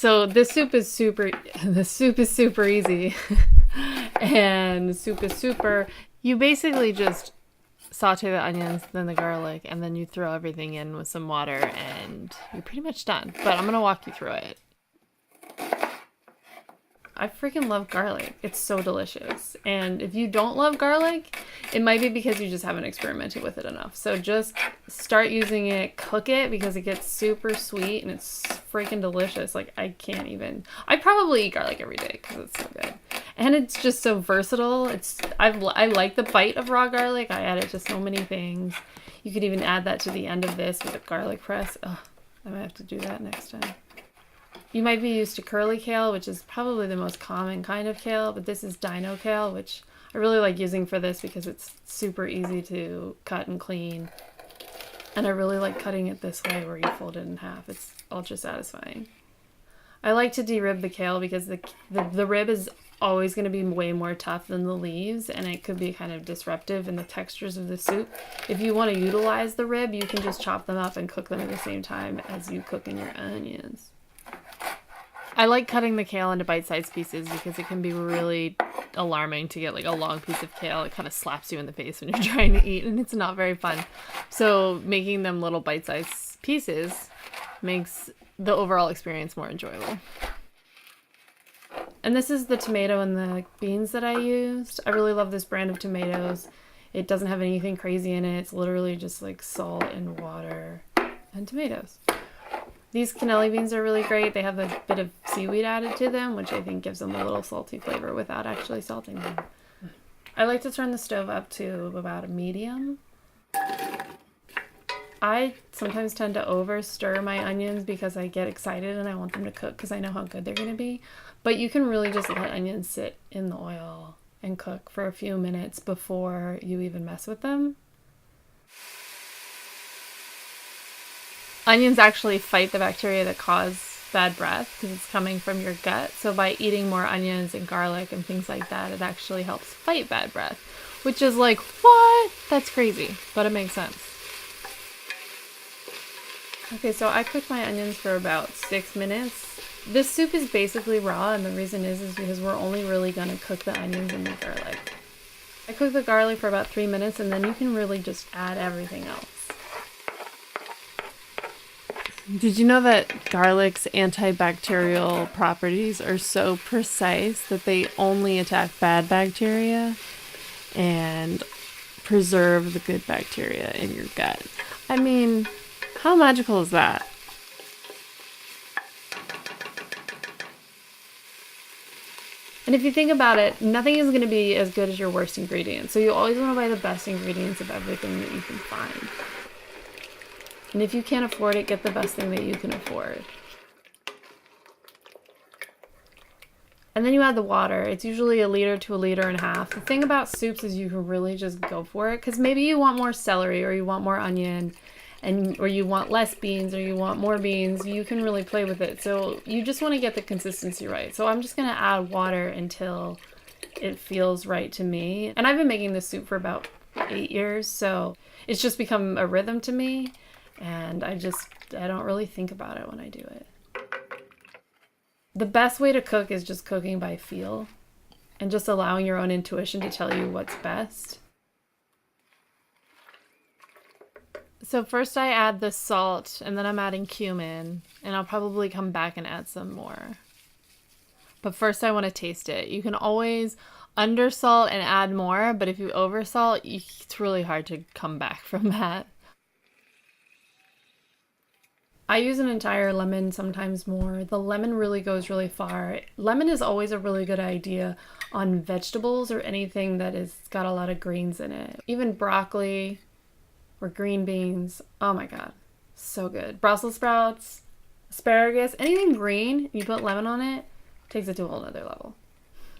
So this soup is super, the soup is super easy. And the soup is super, you basically just saute the onions, then the garlic, and then you throw everything in with some water and you're pretty much done. But I'm going to walk you through it. I freaking love garlic. It's so delicious. And if you don't love garlic, it might be because you just haven't experimented with it enough. So just start using it, cook it, because it gets super sweet and it's freaking delicious. Like, I probably eat garlic every day because it's so good. And it's just so versatile. I like the bite of raw garlic. I add it to so many things. You could even add that to the end of this with a garlic press. Oh, I might have to do that next time. You might be used to curly kale, which is probably the most common kind of kale, but this is dino kale, which I really like using for this because it's super easy to cut and clean. And I really like cutting it this way where you fold it in half. It's ultra satisfying. I like to de-rib the kale because the rib is always going to be way more tough than the leaves, and it could be kind of disruptive in the textures of the soup. If you want to utilize the rib, you can just chop them up and cook them at the same time as you cook in your onions. I like cutting the kale into bite-sized pieces because it can be really alarming to get like a long piece of kale. It kind of slaps you in the face when you're trying to eat, and it's not very fun. So making them little bite-sized pieces makes the overall experience more enjoyable. And this is the tomato and the beans that I used. I really love this brand of tomatoes. It doesn't have anything crazy in it. It's literally just like salt and water and tomatoes. These cannellini beans are really great. They have a bit of seaweed added to them, which I think gives them a little salty flavor without actually salting them. I like to turn the stove up to about a medium. I sometimes tend to over stir my onions because I get excited and I want them to cook because I know how good they're going to be. But you can really just let onions sit in the oil and cook for a few minutes before you even mess with them. Onions actually fight the bacteria that cause bad breath because it's coming from your gut. So by eating more onions and garlic and things like that, it actually helps fight bad breath, which is like, what? That's crazy, but it makes sense. Okay, so I cooked my onions for about 6 minutes. This soup is basically raw, and the reason is because we're only really going to cook the onions and the garlic. I cooked the garlic for about 3 minutes, and then you can really just add everything else. Did you know that garlic's antibacterial properties are so precise that they only attack bad bacteria and preserve the good bacteria in your gut? I mean, how magical is that? And if you think about it, nothing is going to be as good as your worst ingredients. So you always want to buy the best ingredients of everything that you can find. And if you can't afford it, get the best thing that you can afford. And then you add the water. It's usually 1 liter to 1.5 liters. The thing about soups is you can really just go for it, because maybe you want more celery or you want more onion, or you want less beans or you want more beans. You can really play with it. So you just want to get the consistency right. So I'm just going to add water until it feels right to me. And I've been making this soup for about 8 years, so it's just become a rhythm to me. And I don't really think about it when I do it. The best way to cook is just cooking by feel and just allowing your own intuition to tell you what's best. So first I add the salt, and then I'm adding cumin, and I'll probably come back and add some more. But first I want to taste it. You can always undersalt and add more, but if you oversalt, it's really hard to come back from that. I use an entire lemon, sometimes more. The lemon really goes really far. Lemon is always a really good idea on vegetables or anything that has got a lot of greens in it. Even broccoli or green beans. Oh my God, so good. Brussels sprouts, asparagus, anything green, you put lemon on it, takes it to a whole nother level.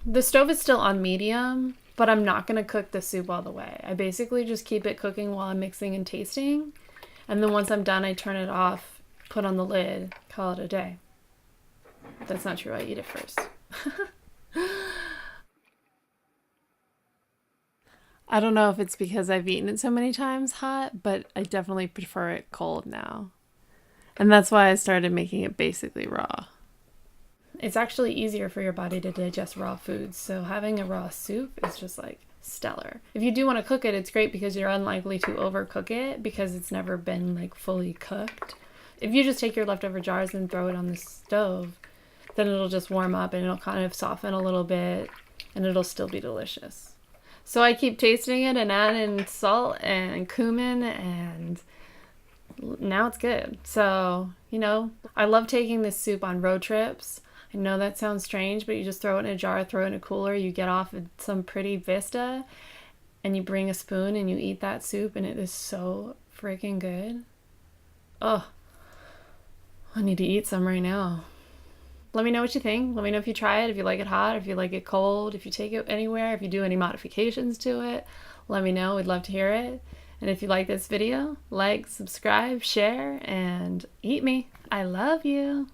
The stove is still on medium, but I'm not going to cook the soup all the way. I basically just keep it cooking while I'm mixing and tasting. And then once I'm done, I turn it off, put on the lid, call it a day. That's not true. I eat it first. I don't know if it's because I've eaten it so many times hot, but I definitely prefer it cold now. And that's why I started making it basically raw. it's actually easier for your body to digest raw foods. So having a raw soup is just like stellar. If you do want to cook it, it's great because you're unlikely to overcook it because it's never been like fully cooked. If you just take your leftover jars and throw it on the stove, then it'll just warm up and it'll kind of soften a little bit and it'll still be delicious. So I keep tasting it and adding salt and cumin, and now it's good. So, you know, I love taking this soup on road trips. I know that sounds strange, but you just throw it in a jar, throw it in a cooler, you get off at some pretty vista, and you bring a spoon and you eat that soup, and it is so freaking good. Oh, I need to eat some right now. Let me know what you think. Let me know if you try it, if you like it hot, if you like it cold, if you take it anywhere, if you do any modifications to it. Let me know. We'd love to hear it. And if you like this video, like, subscribe, share, and eat me. I love you.